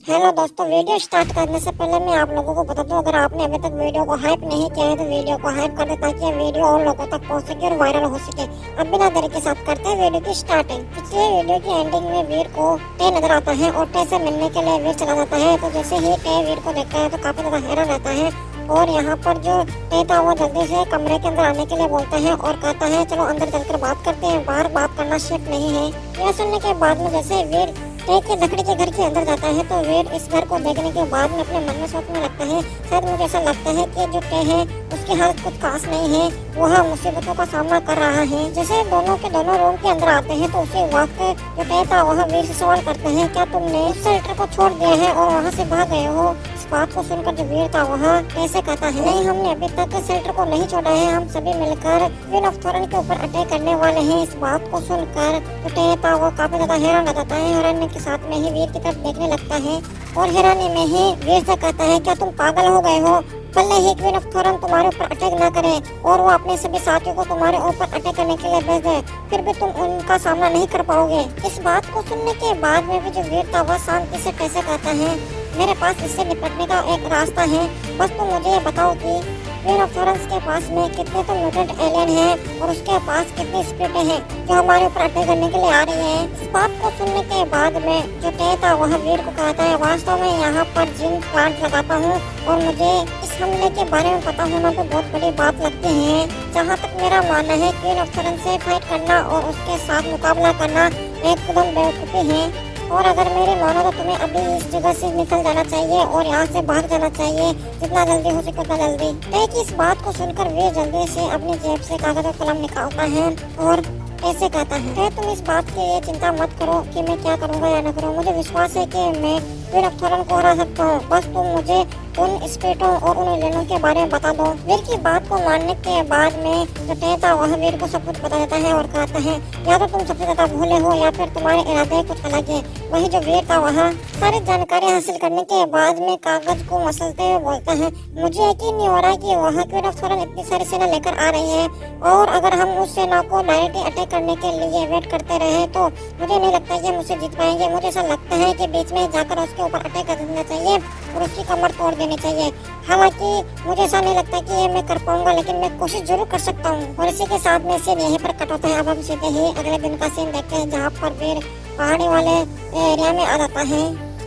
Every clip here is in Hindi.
हेलो दोस्तों, वीडियो स्टार्ट करने से पहले मैं आप लोगों को बता दूं, अगर आपने अभी तक वीडियो को हाइप नहीं किया है तो वीडियो को हाइप कर दे ताकि ये वीडियो और लोगों तक पहुंच सके और वायरल हो सके। अब बिना देरी के साथ करते हैं वीडियो की स्टार्टिंग। पिछले वीडियो की एंडिंग में वीर को टे नजर आता है और टे से मिलने के लिए वीर चला जाता है। तो जैसे ही टे वीर को देखता है तो काफी ज्यादा हैरान रहता है और यहाँ पर जो टे था वो जल्दी से कमरे के अंदर आने के लिए बोलता है और कहता है चलो अंदर चलकर बात करते हैं, बाहर बात करना सेफ नहीं है। यह सुनने के बाद में जैसे वीर टे के लकड़ी के घर के अंदर जाता है तो वीर इस घर को देखने के बाद में अपने मन में सोचने लगता है, शायद मुझे ऐसा लगता है कि जो टे है उसकी हालत कुछ खास नहीं है, वह मुसीबतों का सामना कर रहा है। जैसे दोनों के दोनों रूम के अंदर आते हैं तो उसी वक्त जो टे था वह वीर से सवाल करते हैं, क्या तुमने उस शेल्टर को छोड़ दिया है और वहाँ से भाग गए हो? इस बात को सुनकर जो वीर था वह कैसे कहता है, नहीं हमने अभी तक शेल्टर को नहीं छोड़ा है, हम सभी मिलकर क्वीन ऑफ थॉरन के ऊपर अटैक करने वाले हैं। इस बात को सुनकर जो टे था वो काफी ज्यादा हैरान हो जाता है। हैरानी के साथ में ही वीर की तरफ देखने लगता है और हैरानी में ही वीर से कहता है, क्या तुम पागल हो गए हो? भले ही क्वीन ऑफ थॉरन तुम्हारे ऊपर अटैक ना करे और वो अपने सभी साथियों को तुम्हारे ऊपर अटैक करने के लिए भेज दे, फिर भी तुम उनका सामना नहीं कर पाओगे। इस बात को सुनने के बाद में भी जो वीर था वह शांति से कैसे कहता है, मेरे पास इससे निपटने का एक रास्ता है, बस तुम मुझे ये बताओ कि क्वीन ऑफ थॉरन्स के पास में कितने तो म्यूटेंट एलियन हैं और उसके पास कितनी स्पिरिटें हैं जो हमारे ऊपर अटैक करने के लिए आ रही हैं। इस बात को सुनने के बाद में जो टे था वह वीर को कहता है, वास्तव में यहाँ पर जिन प्लांट लगाता हूँ और मुझे इस हमले के बारे में पता होना तो बहुत बड़ी बात लगती है। जहाँ तक मेरा मानना है क्वीन ऑफ थॉरन से फाइट करना और उसके साथ मुकाबला करना एकदम बेवकूफ़ी है और अगर मेरी मानो तो तुम्हें अभी इस जगह से निकल जाना चाहिए और यहाँ से भाग जाना चाहिए, जितना जल्दी हो सके उतना जल्दी। लेकिन इस बात को सुनकर वे जल्दी से अपनी जेब से कागज और कलम निकालता है और ऐसे कहता है, तुम इस बात की ये चिंता मत करो कि मैं क्या करूँगा या न करूँ, मुझे विश्वास है कि मैं क्वीन ऑफ थॉरन को हरा सकता हूँ, बस तुम मुझे उन स्पिरिटों और उन एलियनों के बारे में बता दो। वीर की बात को मानने के बाद में जो टे था वह वीर को सब कुछ बता देता है और कहता है, या तो तुम सबसे ज्यादा भोले हो या फिर तुम्हारे इरादे कुछ अलग है। वही जो वीर था वह सारी जानकारी हासिल करने के बाद में कागज को मसलते हुए बोलता है, मुझे यकीन नहीं हो रहा कि वह क्वीन ऑफ थॉरन इतनी सारी सेना लेकर आ रही है और अगर हम उस सेना को डायरेक्टली अटैक करने के लिए वेट करते रहे तो मुझे नहीं लगता कि हम उसे जीत पाएंगे। मुझे ऐसा लगता है कि बीच में जाकर उसके ऊपर अटैक कर देना चाहिए और उसकी कमर तोड़ देनी चाहिए। हालांकि मुझे ऐसा नहीं लगता कि ये मैं कर पाऊंगा, लेकिन मैं कोशिश जरूर कर सकता हूँ। और इसी के साथ में सीन यहीं पर कट होता है। अब हम सीधे ही अगले दिन का सीन देखते हैं जहाँ पर वीर पहाड़ी वाले एरिया में आ जाता है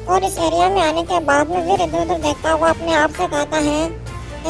और इस एरिया में आने के बाद में वीर इधर उधर देखता हुआ अपने आप से कहता है,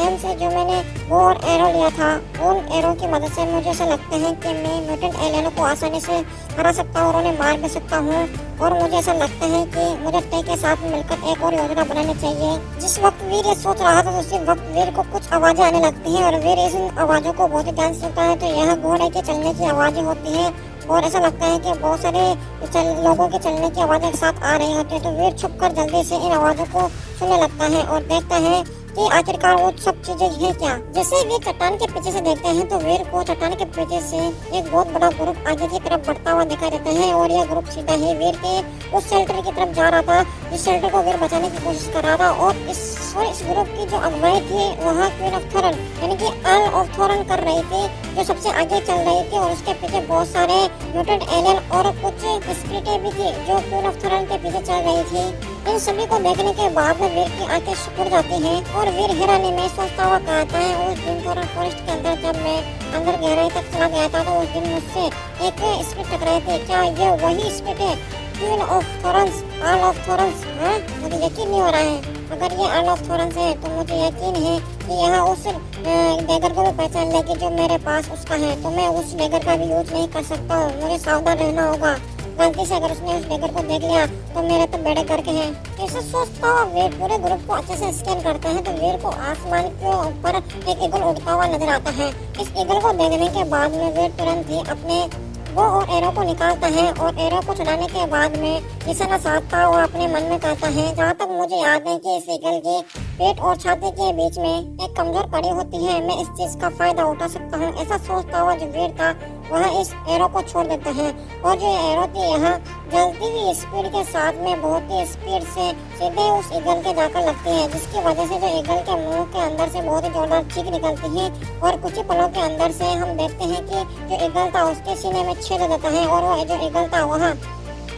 एम से जो मैंने वो और एरो लिया था उन एरो की मदद से मुझे ऐसा लगता है कि मैं म्यूटेंट एलियनों को आसानी से हरा सकता हूँ और उन्हें मार भी सकता हूँ। और मुझे ऐसा लगता है कि मुझे टे के साथ मिलकर एक और योजना बनानी चाहिए। जिस वक्त वीर ये सोच रहा था उसी वक्त वीर को कुछ आवाजें आने लगती हैं और वीर इन आवाजों को बहुत ही ध्यान से सुनता है तो यह घोड़े के चलने की आवाजें होती है और ऐसा लगता है कि बहुत सारे लोगों के चलने की आवाजें एक साथ आ रही होती है। तो वीर छुपकर जल्दी से इन आवाजों को सुनने लगता है और देखता है कि आखिरकार वो सब चीजें हैं क्या। जैसे वीर चट्टान के पीछे से देखते हैं तो वीर को चट्टान के पीछे से एक बहुत बड़ा ग्रुप आगे की तरफ बढ़ता हुआ दिखाई देता है और यह ग्रुप सीधा ही वीर के उस शेल्टर की तरफ जा रहा था जिस शेल्टर को वीर बचाने की कोशिश कर रहा था। और इस ग्रुप की जो अगुवाई थी वह क्वीन ऑफ थॉरन यानी कि अर्ल ऑफ थॉरन कर रही थी, जो सबसे आगे चल रही थी और उसके पीछे बहुत सारे म्यूटेंट एलियन और कुछ स्पिरिटें भी थी जो क्वीन ऑफ थॉरन के पीछे चल रही थी। इन सभी को देखने के बाद में वीर की आंखें सिकुड़ जाती हैं और वीर हैरानी में सोचता हुआ कहता है, उस दिन थॉरन फॉरेस्ट के अंदर जब मैं अंदर गहराई तक चला गया था तो उस दिन मुझसे एक स्पिरिट टकराए थे। क्या ये वही स्पिरिट है क्वीन ऑफ थॉरन्स, अर्ल ऑफ थॉरन्स? हाँ, मुझे यकीन नहीं हो रहा है। अगर ये अर्ल ऑफ थॉरन्स है तो मुझे यकीन है कि यहाँ उस डैगर को भी पहचान लेगी जो मेरे पास उसका है, तो मैं उस डैगर का भी यूज नहीं कर सकता हूँ। मुझे सावधान रहना होगा, गलती से अगर उसने उस डैगर को देख लिया तो मेरे तो बेड़े करके हैं। ऐसा सोचता हुआ वीर पूरे ग्रुप को अच्छे से स्कैन करता है तो वीर को आसमान के ऊपर एक ईगल उड़ता हुआ नजर आता है। इस ईगल को देखने के बाद में वीर तुरंत ही अपने वो और एरो को निकालता है और एरो को चलाने के बाद में निशाना साधता हुआ अपने मन में कहता है, जहाँ तक मुझे याद है कि इस ईगल के पेट और छाती के बीच में एक कमजोर कड़ी होती है, मैं इस चीज का फायदा उठा सकता हूँ। ऐसा सोचता हुआ जो वीर था वह इस एरो को छोड़ देता है और जो एरो थी यहाँ जल्दी हुई स्पीड के साथ में बहुत ही स्पीड से सीधे उस ईगल के जाकर लगती है, जिसकी वजह से जो ईगल के मुंह के अंदर से बहुत ही जोरदार चीख निकलती है और कुछ ही पलों के अंदर से हम देखते हैं कि जो ईगल था उसके सीने में छेद हो जाता है और वो जो ईगल था वह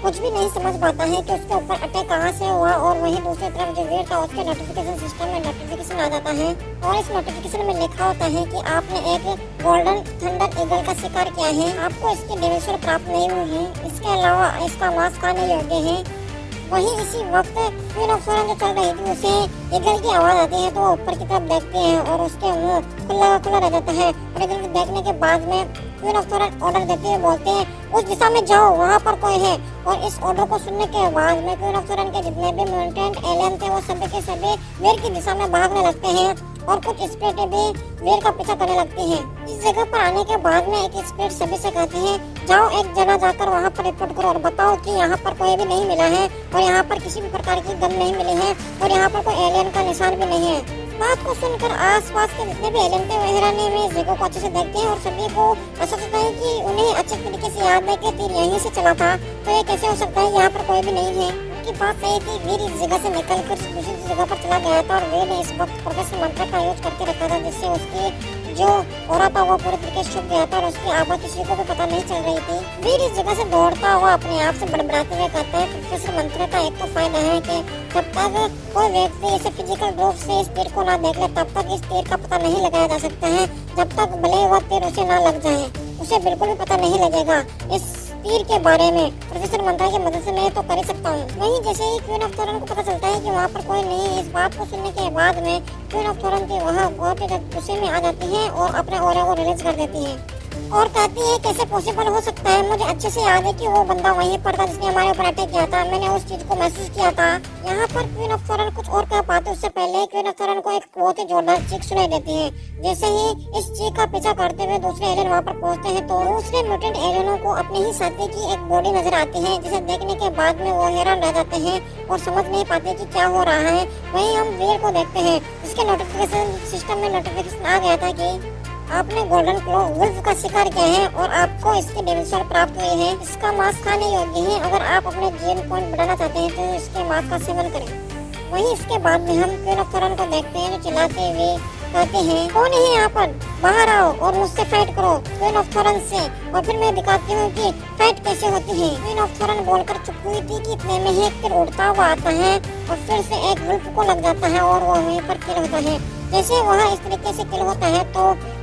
कुछ भी नहीं समझ पाता है कि उसके ऊपर अटैक कहाँ से हुआ। और वहीं दूसरी तरफ जो वीर था उसके नोटिफिकेशन सिस्टम में नोटिफिकेशन आ जाता है और इस नोटिफिकेशन में लिखा होता है कि आपने एक गोल्डन थंडर ईगल का शिकार किया है, आपको इसकी डिविजन प्राप्त नहीं हुई है, इसके अलावा इसका मांस खाने योग्य है। वहीं इसी वक्त क्वीन ऑफ थॉर्न जो चल रही थी उसे ईगल की आवाज आती है तो वो ऊपर की तरफ देखते हैं और उसके मुंह खुला रह जाता है। और ईगल के देखने के बाद में क्वीन ऑफ थॉर्न ऑर्डर देते हुए बोलते हैं उस दिशा में जाओ, वहाँ पर कोई है। और इस ऑर्डर को सुनने के बाद में क्वीन ऑफ थॉर्न के जितने भी म्यूटेंट एलियन थे वो सभी के सभी वीर की दिशा में भागने लगते हैं और कुछ स्पिरिट भी वीर का पीछा करने लगती हैं। इस जगह पर आने के बाद में एक स्पिरिट सभी से कहते हैं जाओ एक जना जाकर वहाँ पर रिपोर्ट करो और बताओ कि यहाँ पर कोई भी नहीं मिला है और यहाँ पर किसी भी प्रकार की गन नहीं मिली है और यहाँ पर कोई एलियन का निशान भी नहीं है। बात को सुनकर आसपास के जितने भी एलियन थे वह हैरानी में इस जगह को अच्छे से देखते हैं और सभी को ऐसा लगता है कि उन्हें अच्छे तरीके से याद है कि तीर यहीं से चला था, तो ये कैसे हो सकता है यहाँ पर कोई भी नहीं है। की बात सही थी, वीर इस जगह से निकलकर दूसरी जगह पर चला गया था और वीर ने इस वक्त प्रोफेसर मंत्र का यूज करके रखा था जिससे उसकी जो औरत था वो पूरी तरीके से छुप गया था और उसकी आवाज किसी को भी पता नहीं चल रही थी। वीर इस जगह से दौड़ता हुआ अपने आप से बड़बड़ाते हुए कहता है प्रोफेसर मंत्र का एक तो फायदा है कि जब तक कोई व्यक्ति इसे फिजिकल रूप से इस तीर को ना देख ले तब तक इस तीर का पता नहीं लगाया जा सकता है। जब तक भले वह तीर उसे ना लग जाए उसे बिल्कुल भी पता नहीं लगेगा। इस तीर के बारे में प्रोफेसर मंत्रा की मदद से मैं तो कर ही सकता हूँ। वहीं जैसे ही क्वीन ऑफ थॉर्न को पता चलता है कि वहाँ पर कोई नहीं है, इस बात को सुनने के बाद में क्वीन ऑफ थॉर्न की वहाँ बहुत ही गुस्से में आ जाती है और अपने ऑरा को रिलीज कर देती है और कहती है कैसे पॉसिबल हो सकता है। मुझे अच्छे से याद है कि वो बंदा वहीं पर था जिसने हमारे ऊपर अटैक किया था, मैंने उस चीज को महसूस किया था। यहाँ पर क्वीन ऑफ थॉर्न कुछ और कह पाते उससे पहले क्वीन ऑफ थॉर्न को एक बहुत ही जोरदार चीख सुनाई देती है। जैसे ही इस चीख का पीछा करते हुए दूसरे एलियन वहाँ पर पहुँचते हैं तो दूसरे म्यूटेंट एलियनों को अपने ही साथी की एक बॉडी नजर आती है जिसे देखने के बाद में वो हैरान रह जाते हैं और समझ नहीं पाते कि क्या हो रहा है। वहीं हम वीर को देखते हैं जिसके नोटिफिकेशन सिस्टम में नोटिफिकेशन आ गया था कि आपने गोल्डन क्लो वुल्फ का शिकार किया है और आपको इसकी डिविजन प्राप्त हुई है। इसका मांस खाने योग्य है। अगर आप अपने जीवन पॉइंट बढ़ाना चाहते हैं तो इसके मांस का सेवन करें। वहीं इसके बाद में हम क्वीन ऑफ थॉर्न को देखते हैं जो चिल्लाते हुए कहते हैं कौन है यहाँ पर, बाहर आओ और मुझसे फाइट करो क्वीन ऑफ थॉर्न से, और फिर मैं दिखाती हूँ कि फाइट कैसे होती है। क्वीन ऑफ थॉर्न बोलकर चुप हुई थी कि इतने में ही एक तीर उड़ता हुआ आता है और फिर से एक वुल्फ को लग जाता है और वो वहीं पर किल होता है। जैसे वहाँ इस तरीके से किल होता है तो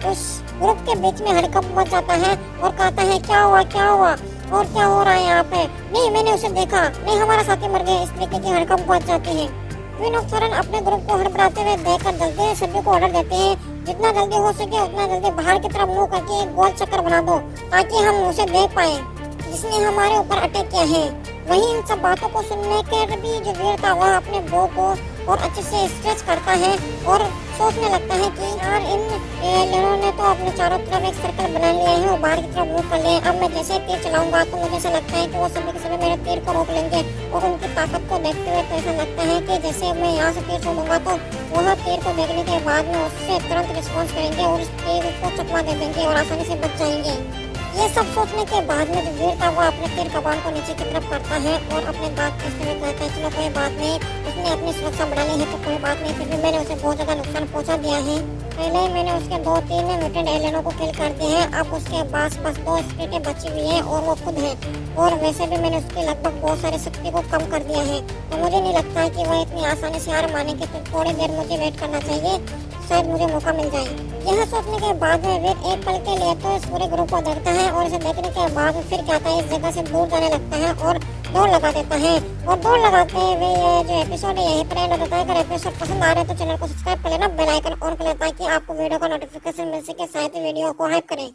उस ग्रुप के बीच में हड़कंप मच जाता है और कहता है क्या हुआ और क्या हो रहा है यहाँ पे। नहीं मैंने उसे देखा, नहीं हमारा साथी मर गया। इस तरीके की हड़कंप मच जाती है। क्वीन ऑफ थॉर्न अपने ग्रुप को हड़बड़ाते हुए देखकर जल्दी सभी को ऑर्डर देते हैं जितना जल्दी हो सके उतना जल्दी बाहर की तरफ मुंह करके एक गोल चक्कर बना दो ताकि हम उसे देख पाए जिसने हमारे ऊपर अटैक किया है। वहीं इन सब बातों को सुनने के भी जो वीर था वह अपने बो को और अच्छे से स्ट्रेच करता है और सोचने लगता है कि यार इन एलियनों ने तो अपने चारों तरफ एक सर्कल बना लिया है और बाहर की तरफ मुंह कर लिया। अब मैं जैसे तीर चलाऊंगा तो मुझे ऐसा लगता है कि वो सभी के सभी मेरे तीर को रोक लेंगे और उनकी ताकत को देखते हुए तो ऐसा लगता है कि जैसे मैं यहाँ से तीर छोड़ूंगा तो वह तीर को देखने के बाद में उससे तुरंत रिस्पॉन्स करेंगे और उस तीर को चकमा दे देंगे और आसानी से बच जाएंगे। ये सब सोचने के बाद में जो वीर था वो अपने तीर कमान को नीचे की तरफ करता है और अपने दांत कसते हुए कहता है चलो कोई बात नहीं, उसने अपनी सुरक्षा बढ़ा ली है तो कोई बात नहीं, फिर भी मैंने उसे बहुत ज्यादा नुकसान पहुंचा दिया है। पहले ही मैंने उसके 2-3 म्यूटेंट एलियनों को किल कर दिए हैं। अब उसके पास बस 2 स्प्रिटें बची हुई है और वो खुद है और वैसे भी मैंने उसकी लगभग बहुत सारी शक्ति को कम कर दिया है तो मुझे नहीं लगता है कि वह इतनी आसानी से हार माने की। थोड़ी देर मुझे वेट करना चाहिए, शायद मुझे मौका मिल जाए। यह सोचने के बाद में वीर एक पल के लिए तो इस पूरे ग्रुप को देखता है और इसे देखने के बाद फिर क्या है इस जगह से दूर जाने लगता है और दौड़ लगा देता है। और दौड़ लगाते हुए ये जो एपिसोड है यही पर एंड हो जाता है। अगर एपिसोड पसंद आ रहे तो चैनल को सब्सक्राइब कर लेना, बेल आइकन ऑन कर लेना ताकि आपको वीडियो का नोटिफिकेशन मिल सके, साथ ही वीडियो को हाइप करें।